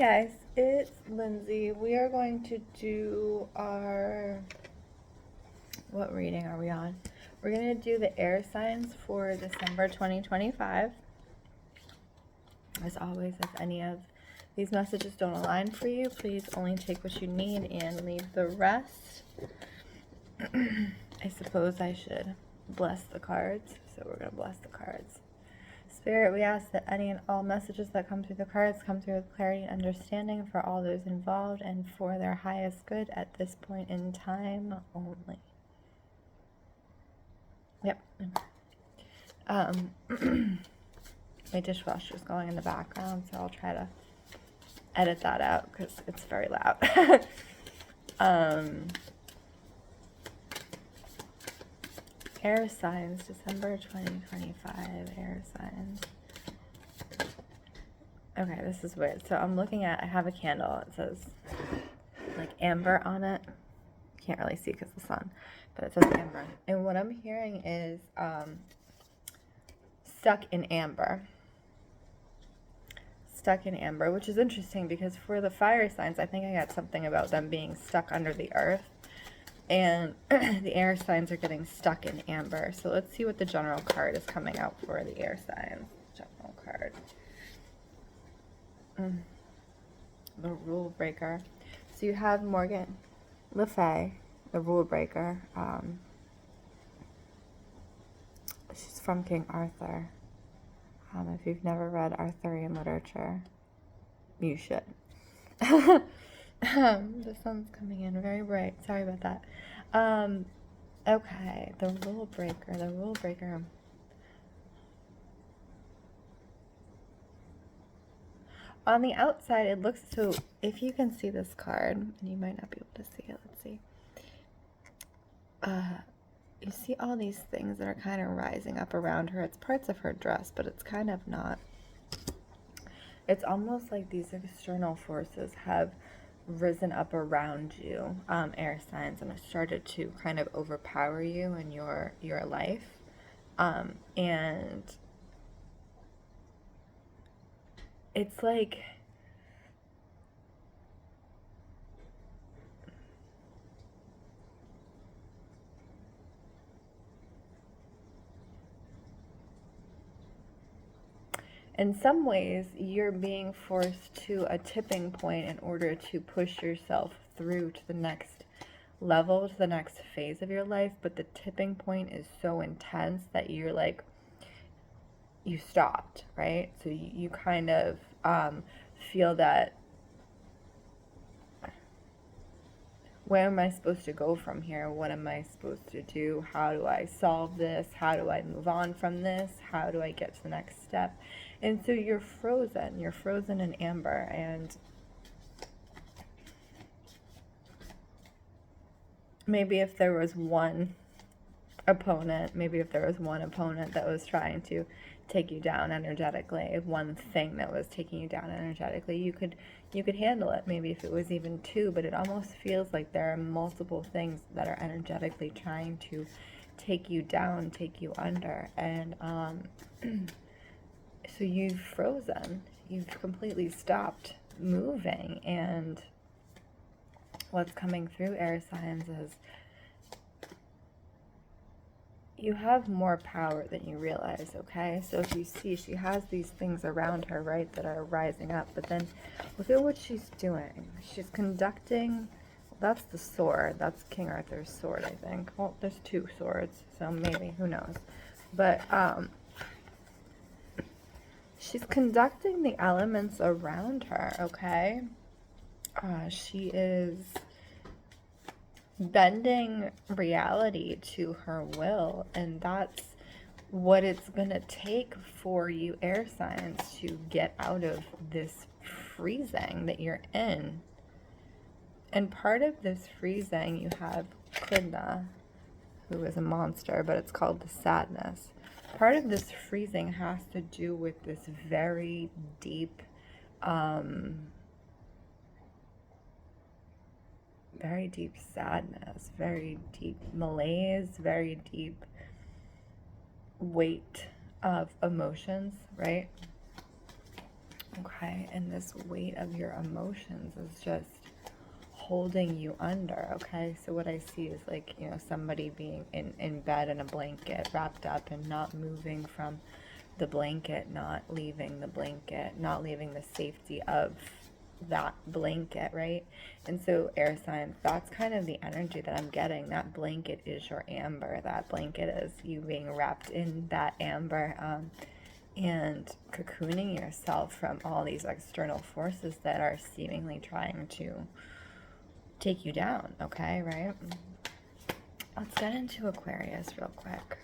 guys, it's Lindsay. We are going to do our, what reading are we on? We're going to do the air signs for December 2025. As always, if any of these messages don't align for you, please only take what you need and leave the rest. I suppose I should bless the cards, so we're going to bless the cards. Spirit, we ask that any and all messages that come through the cards come through with clarity and understanding for all those involved and for their highest good at this point in time only. Yep. My dishwasher's going in the background, so I'll try to edit that out because it's very loud. Air signs, December 2025, air signs. Okay, this is weird. So I'm looking at, I have a candle. It says like amber on it. Can't really see because of the sun, but it says amber. And what I'm hearing is stuck in amber. Stuck in amber, which is interesting because for the fire signs, I think I got something about them being stuck under the earth. And the air signs are getting stuck in amber. So let's see what the general card is coming out for the air signs. General card. The rule breaker. So you have Morgan Le Fay, the rule breaker. She's from King Arthur. If you've never read Arthurian literature, you should. The sun's coming in very bright. Sorry about that. Okay, the rule breaker. On the outside, it looks, so if you can see this card, and you might not be able to see it, let's see. You see all these things that are kind of rising up around her. It's parts of her dress, but it's kind of not. It's almost like these external forces have risen up around you, air signs, and have started to kind of overpower you in your life. And it's like in some ways, you're being forced to a tipping point in order to push yourself through to the next level, to the next phase of your life. But the tipping point is so intense that you're like, you stopped, right? So you kind of feel that, where am I supposed to go from here? What am I supposed to do? How do I solve this? How do I move on from this? How do I get to the next step? And so you're frozen in amber. And maybe if there was one opponent that was trying to take you down energetically, one thing that was taking you down energetically, you could handle it. Maybe if it was even two, but it almost feels like there are multiple things that are energetically trying to take you down, take you under. And so you've frozen, you've completely stopped moving. And what's coming through, air signs, is you have more power than you realize, okay? So if you see, she has these things around her, right, that are rising up. But then look at what she's doing. She's conducting, that's the sword. That's King Arthur's sword, I think. Well, there's two swords, so maybe, who knows. But she's conducting the elements around her, okay? She is bending reality to her will, and that's what it's gonna take for you, air signs, to get out of this freezing that you're in. And part of this freezing, you have Klidna, who is a monster, but it's called the sadness. Part of this freezing has to do with this very deep sadness, very deep malaise, very deep weight of emotions, right? Okay, and this weight of your emotions is just holding you under. Okay, so what I see is like, you know, somebody being in bed in a blanket, wrapped up and not moving from the blanket, not leaving the blanket, not leaving the safety of that blanket, right? And so air signs, that's kind of the energy that I'm getting. That blanket is your amber. That blanket is you being wrapped in that amber, and cocooning yourself from all these external forces that are seemingly trying to take you down. Okay, right? Let's get into Aquarius real quick.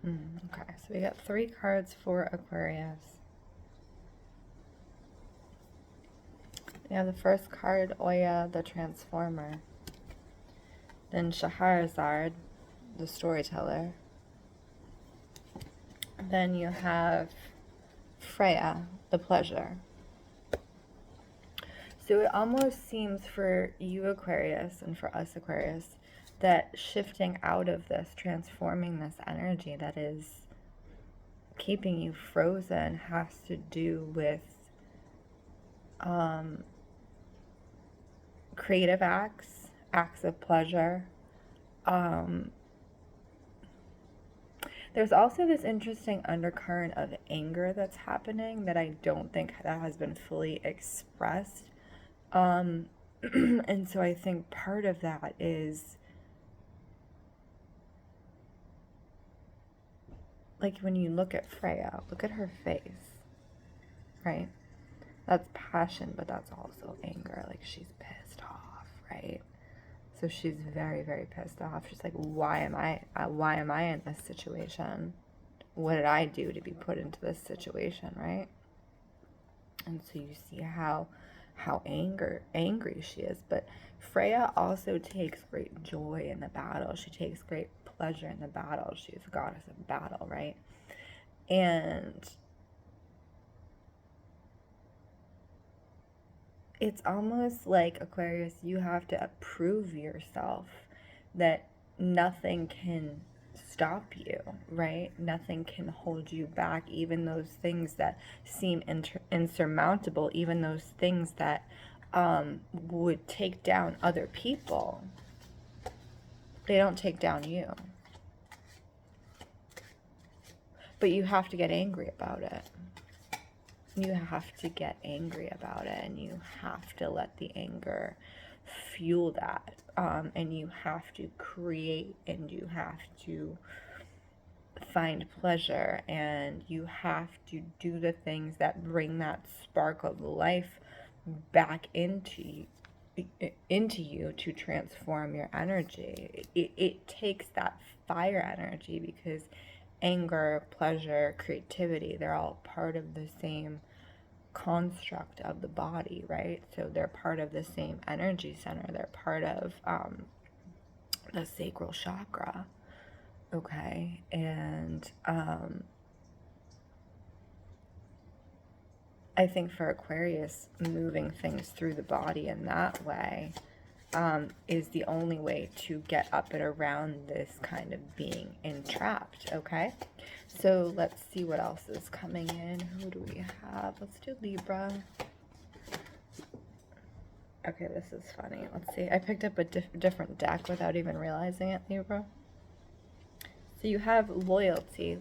Okay, so we got 3 cards for Aquarius. Yeah, the first card, Oya, the Transformer. Then Shahrazad, the Storyteller. Then you have Freya, the Pleasure. So it almost seems for you, Aquarius, and for us, Aquarius, that shifting out of this, transforming this energy that is keeping you frozen has to do with creative acts of pleasure. There's also this interesting undercurrent of anger that's happening that I don't think that has been fully expressed. And so I think part of that is, like, when you look at Freya, look at her face, right? That's passion, but that's also anger. Like, she's pissed off, right? So she's very, very pissed off. She's like, why am I in this situation? What did I do to be put into this situation, right? And so you see how angry she is. But Freya also takes great joy in the battle. She takes great pleasure in the battle. She's a goddess of battle, right? And it's almost like, Aquarius, you have to prove yourself that nothing can stop you, right? Nothing can hold you back, even those things that seem insurmountable, even those things that would take down other people. They don't take down you. But you have to get angry about it. You have to get angry about it, and you have to let the anger fuel that. And you have to create, and you have to find pleasure, and you have to do the things that bring that spark of life back into you to transform your energy. It takes that fire energy, because anger, pleasure, creativity, they're all part of the same construct of the body, right? So they're part of the same energy center. They're part of the sacral chakra, okay? And I think for Aquarius, moving things through the body in that way is the only way to get up and around this kind of being entrapped, okay? So let's see what else is coming in. Who do we have? Let's do Libra. Okay, this is funny. Let's see. I picked up a different deck without even realizing it, Libra. So you have loyalty,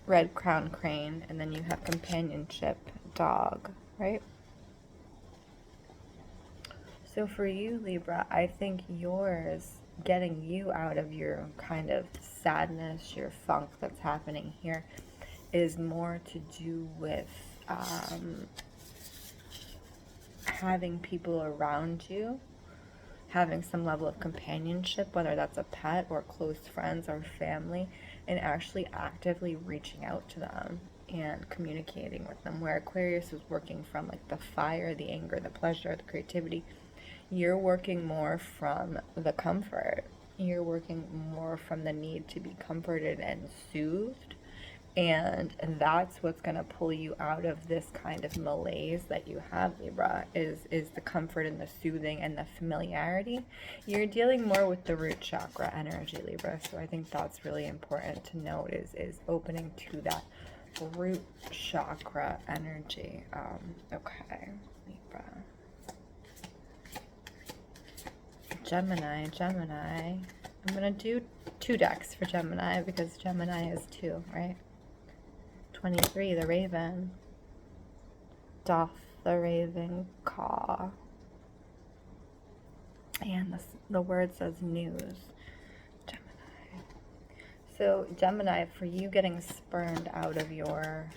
red crown crane, and then you have companionship, dog, right? So for you, Libra, I think yours, getting you out of your kind of sadness, your funk that's happening here, is more to do with having people around you, having some level of companionship, whether that's a pet or close friends or family, and actually actively reaching out to them and communicating with them. Where Aquarius is working from like the fire, the anger, the pleasure, the creativity, you're working more from the comfort. You're working more from the need to be comforted and soothed, And that's what's going to pull you out of this kind of malaise that you have, Libra, is the comfort and the soothing and the familiarity. You're dealing more with the root chakra energy, Libra. So I think that's really important to note, is opening to that root chakra energy. Okay, Libra. Gemini. I'm going to do 2 decks for Gemini because Gemini is 2, right? 23, the raven. Doth the raven caw. And the word says news. Gemini. So, Gemini, for you getting spurned out of your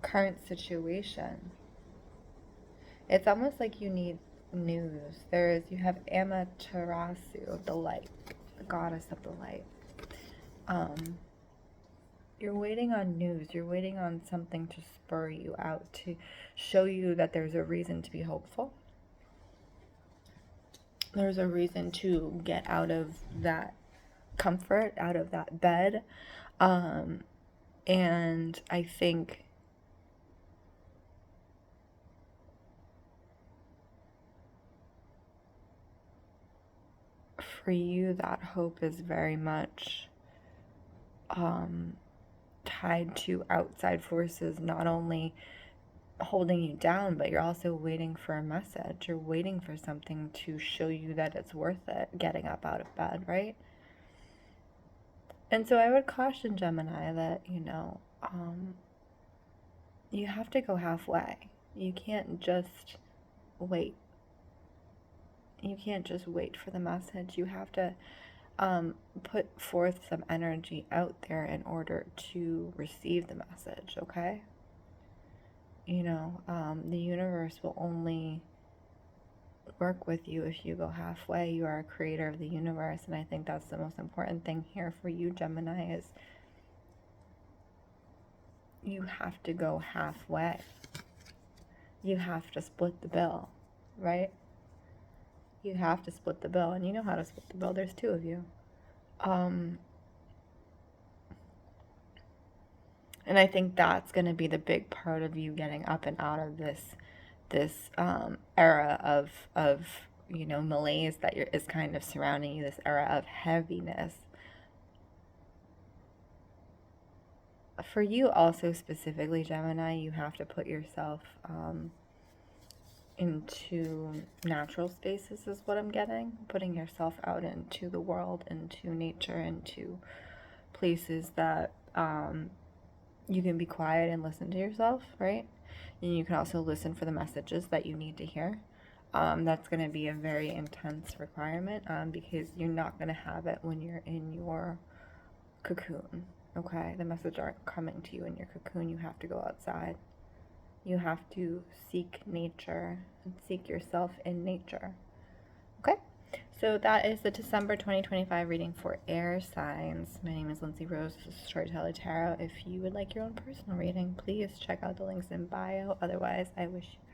current situation, it's almost like you need news. You have Amaterasu, the light, the goddess of the light. You're waiting on news. You're waiting on something to spur you out, to show you that there's a reason to be hopeful. There's a reason to get out of that comfort, out of that bed. And I think for you, that hope is very much tied to outside forces, not only holding you down, but you're also waiting for a message. You're waiting for something to show you that it's worth it getting up out of bed, right? And so I would caution Gemini that, you have to go halfway. You can't just wait. You can't just wait for the message. You have to put forth some energy out there in order to receive the message, okay? The universe will only work with you if you go halfway. You are a creator of the universe, and I think that's the most important thing here for you, Gemini, is you have to go halfway. You have to split the bill, right? You have to split the bill, and you know how to split the bill. There's 2 of you. And I think that's going to be the big part of you getting up and out of this era of malaise that is kind of surrounding you, this era of heaviness. For you also specifically, Gemini, you have to put yourself into natural spaces is what I'm getting. Putting yourself out into the world, into nature, into places that you can be quiet and listen to yourself, right? And you can also listen for the messages that you need to hear. That's going to be a very intense requirement because you're not going to have it when you're in your cocoon, okay? The messages aren't coming to you in your cocoon. You have to go outside. You have to seek nature and seek yourself in nature. Okay? So that is the December 2025 reading for air signs. My name is Lindsey Rose. This is Storyteller Tarot. If you would like your own personal reading, please check out the links in bio. Otherwise, I wish you